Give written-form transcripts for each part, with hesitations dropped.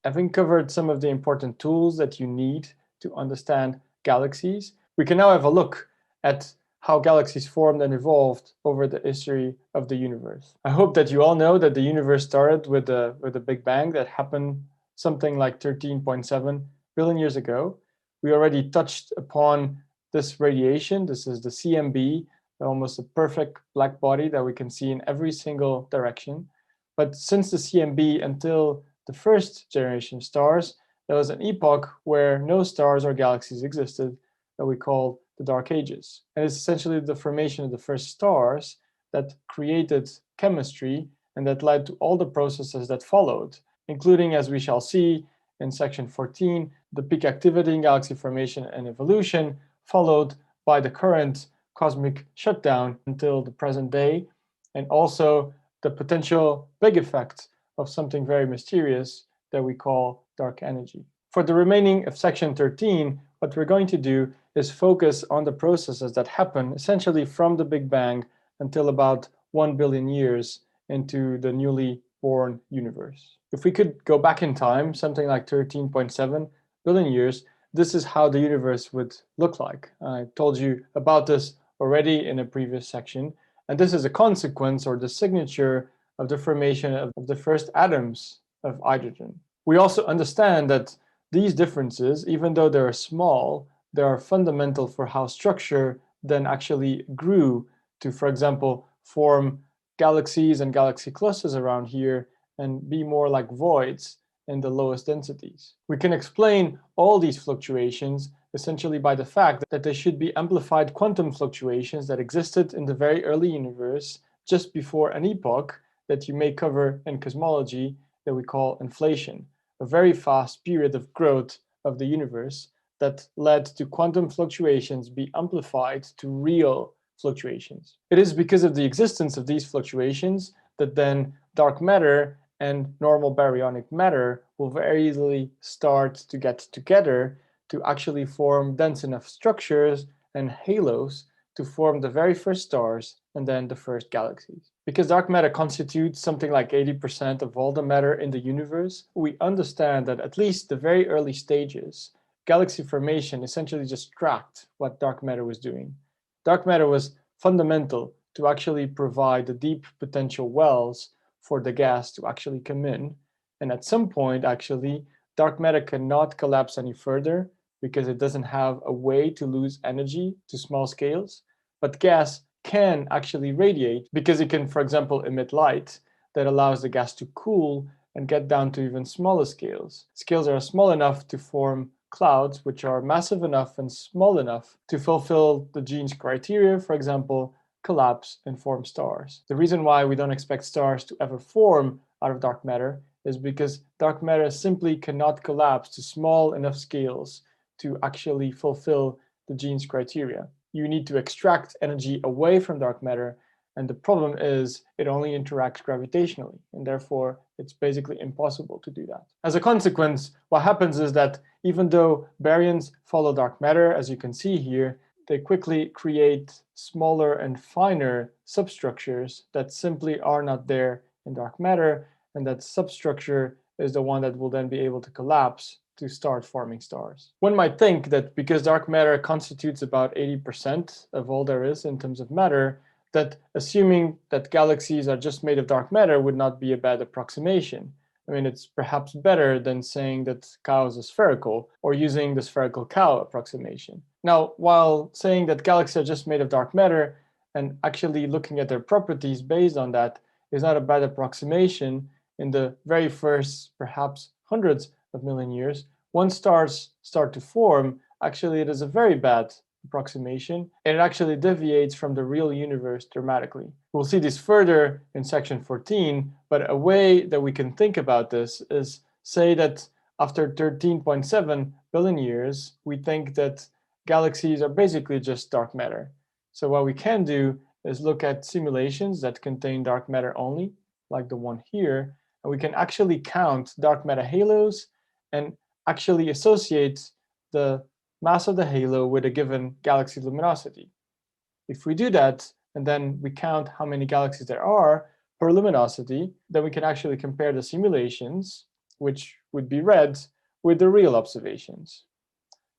Having covered some of the important tools that you need to understand galaxies, we can now have a look at how galaxies formed and evolved over the history of the universe. I hope that you all know that the universe started with a Big Bang that happened something like 13.7 billion years ago. We already touched upon this radiation. This is the CMB, almost a perfect black body that we can see in every single direction. But since the CMB until the first generation stars, there was an epoch where no stars or galaxies existed that we call the Dark Ages. And it's essentially the formation of the first stars that created chemistry and that led to all the processes that followed, including, as we shall see in section 14, the peak activity in galaxy formation and evolution, followed by the current cosmic shutdown until the present day, and also the potential big effect of something very mysterious that we call dark energy. For the remaining of section 13, what we're going to do is focus on the processes that happen essentially from the Big Bang until about 1 billion years into the newly born universe. If we could go back in time, something like 13.7 billion years, this is how the universe would look like. I told you about this already in a previous section, and this is a consequence or the signature of the formation of the first atoms of hydrogen. We also understand that these differences, even though they're small, they are fundamental for how structure then actually grew to, for example, form galaxies and galaxy clusters around here and be more like voids in the lowest densities. We can explain all these fluctuations essentially by the fact that they should be amplified quantum fluctuations that existed in the very early universe just before an epoch that you may cover in cosmology that we call inflation, a very fast period of growth of the universe that led to quantum fluctuations be amplified to real fluctuations. It is because of the existence of these fluctuations that then dark matter and normal baryonic matter will very easily start to get together to actually form dense enough structures and halos to form the very first stars and then the first galaxies. Because dark matter constitutes something like 80% of all the matter in the universe, we understand that at least the very early stages, galaxy formation essentially just tracked what dark matter was doing. Dark matter was fundamental to actually provide the deep potential wells for the gas to actually come in. And at some point, actually, dark matter cannot collapse any further because it doesn't have a way to lose energy to small scales. But gas can actually radiate because it can, for example, emit light that allows the gas to cool and get down to even smaller scales. Scales that are small enough to form clouds, which are massive enough and small enough to fulfill the Jeans criteria, for example, collapse and form stars. The reason why we don't expect stars to ever form out of dark matter is because dark matter simply cannot collapse to small enough scales to actually fulfill the Jeans criteria. You need to extract energy away from dark matter, and the problem is it only interacts gravitationally, and therefore it's basically impossible to do that. As a consequence, what happens is that even though baryons follow dark matter, as you can see here, they quickly create smaller and finer substructures that simply are not there in dark matter, and that substructure is the one that will then be able to collapse to start forming stars. One might think that because dark matter constitutes about 80% of all there is in terms of matter, that assuming that galaxies are just made of dark matter would not be a bad approximation. I mean, it's perhaps better than saying that cows are spherical or using the spherical cow approximation. Now, while saying that galaxies are just made of dark matter and actually looking at their properties based on that is not a bad approximation, in the very first, perhaps hundreds of million years, once stars start to form, actually it is a very bad approximation, and it actually deviates from the real universe dramatically. We'll see this further in section 14, but a way that we can think about this is say that after 13.7 billion years, we think that galaxies are basically just dark matter. So what we can do is look at simulations that contain dark matter only, like the one here, and we can actually count dark matter halos and actually associate the mass of the halo with a given galaxy luminosity. If we do that, and then we count how many galaxies there are per luminosity, then we can actually compare the simulations which would be red, with the real observations.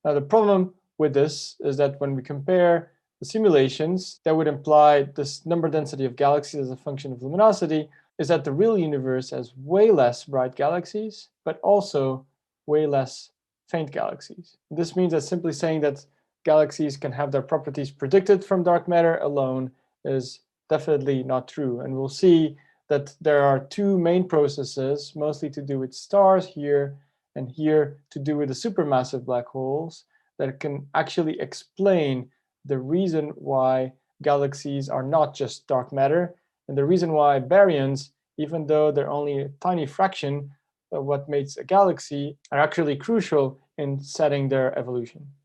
Now, the problem with this is that when we compare the simulations, that would imply this number density of galaxies as a function of luminosity, is that the real universe has way less bright galaxies, but also way less faint galaxies. This means that simply saying that galaxies can have their properties predicted from dark matter alone is definitely not true. And we'll see that there are two main processes, mostly to do with stars here and here to do with the supermassive black holes, that can actually explain the reason why galaxies are not just dark matter, and the reason why baryons, even though they're only a tiny fraction of what makes a galaxy, are actually crucial in setting their evolution.